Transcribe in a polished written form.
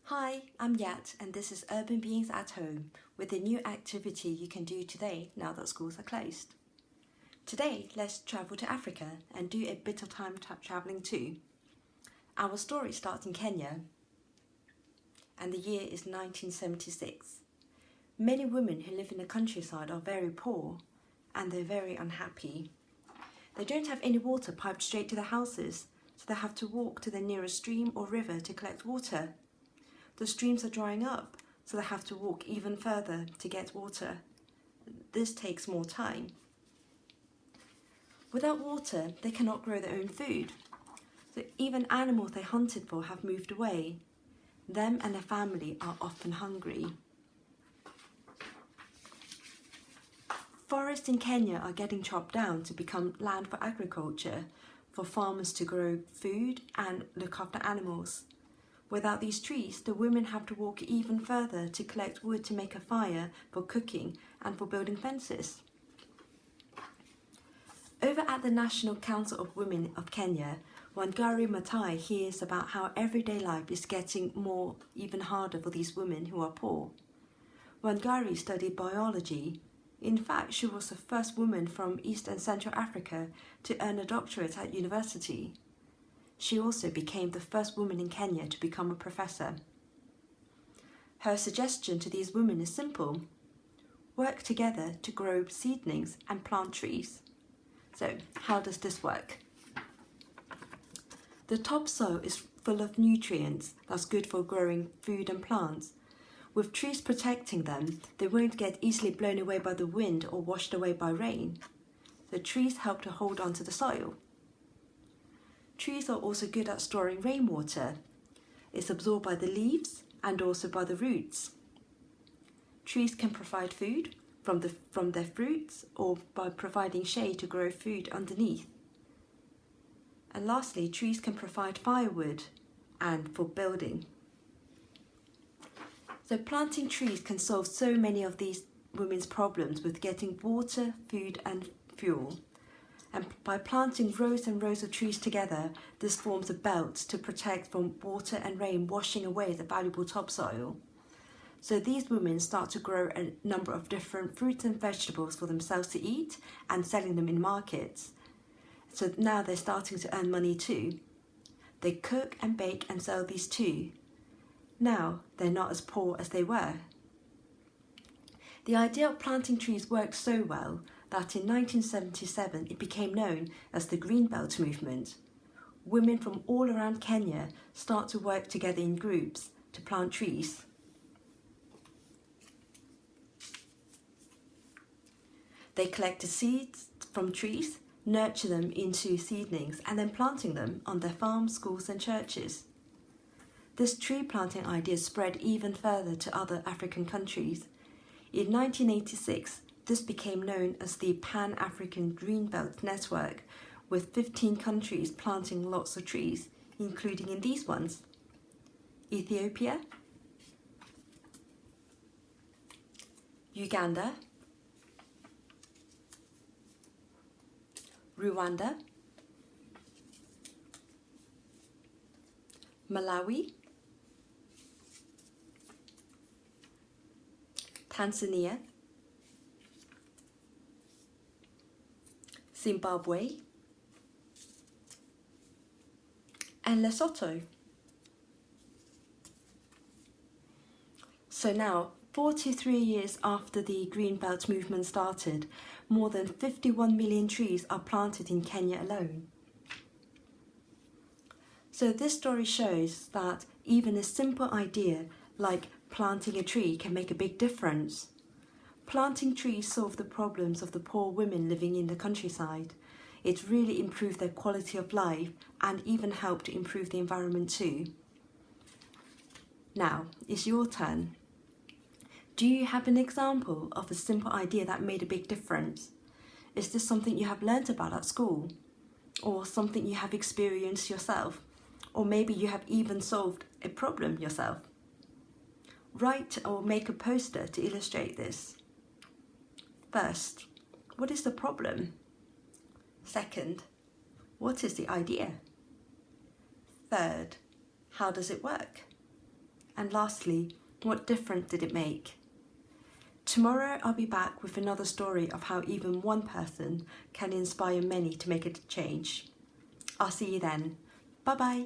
Hi, I'm Yat and this is Urban Beings at Home with a new activity you can do today now that schools are closed. Today, let's travel to Africa and do a bit of time travelling too. Our story starts in Kenya and the year is 1976. Many women who live in the countryside are very poor and they're very unhappy. They don't have any water piped straight to their houses, so they have to walk to the nearest stream or river to collect water. The streams are drying up, so they have to walk even further to get water. This takes more time. Without water, they cannot grow their own food. So even animals they hunted for have moved away. Them and their family are often hungry. Forests in Kenya are getting chopped down to become land for agriculture, for farmers to grow food and look after animals. Without these trees, the women have to walk even further to collect wood to make a fire for cooking and for building fences. Over at the National Council of Women of Kenya, Wangari Maathai hears about how everyday life is getting even harder for these women who are poor. Wangari studied biology. In fact, she was the first woman from East and Central Africa to earn a doctorate at university. She also became the first woman in Kenya to become a professor. Her suggestion to these women is simple: work together to grow seedlings and plant trees. So, how does this work? The topsoil is full of nutrients that's good for growing food and plants. With trees protecting them, they won't get easily blown away by the wind or washed away by rain. The trees help to hold on to the soil. Trees are also good at storing rainwater. It's absorbed by the leaves and also by the roots. Trees can provide food from their fruits or by providing shade to grow food underneath. And lastly, trees can provide firewood and for building. So planting trees can solve so many of these women's problems with getting water, food and fuel. And by planting rows and rows of trees together, this forms a belt to protect from water and rain washing away the valuable topsoil. So these women start to grow a number of different fruits and vegetables for themselves to eat and selling them in markets. So now they're starting to earn money too. They cook and bake and sell these too. Now they're not as poor as they were. The idea of planting trees worked so well that in 1977 it became known as the Green Belt movement. Women from all around Kenya start to work together in groups to plant trees. They collect the seeds from trees, nurture them into seedlings and then planting them on their farms, schools and churches. This tree planting idea spread even further to other African countries. In 1986, this became known as the Pan-African Green Belt Network, with 15 countries planting lots of trees, including in these ones: Ethiopia, Uganda, Rwanda, Malawi, Tanzania, Zimbabwe, and Lesotho. So now, 43 years after the Green Belt movement started, more than 51 million trees are planted in Kenya alone. So this story shows that even a simple idea like planting a tree can make a big difference. Planting trees solved the problems of the poor women living in the countryside. It really improved their quality of life and even helped to improve the environment too. Now, it's your turn. Do you have an example of a simple idea that made a big difference? Is this something you have learned about at school? Or something you have experienced yourself? Or maybe you have even solved a problem yourself? Write or make a poster to illustrate this. First, what is the problem? Second, what is the idea? Third, how does it work? And lastly, what difference did it make? Tomorrow I'll be back with another story of how even one person can inspire many to make a change. I'll see you then. Bye bye.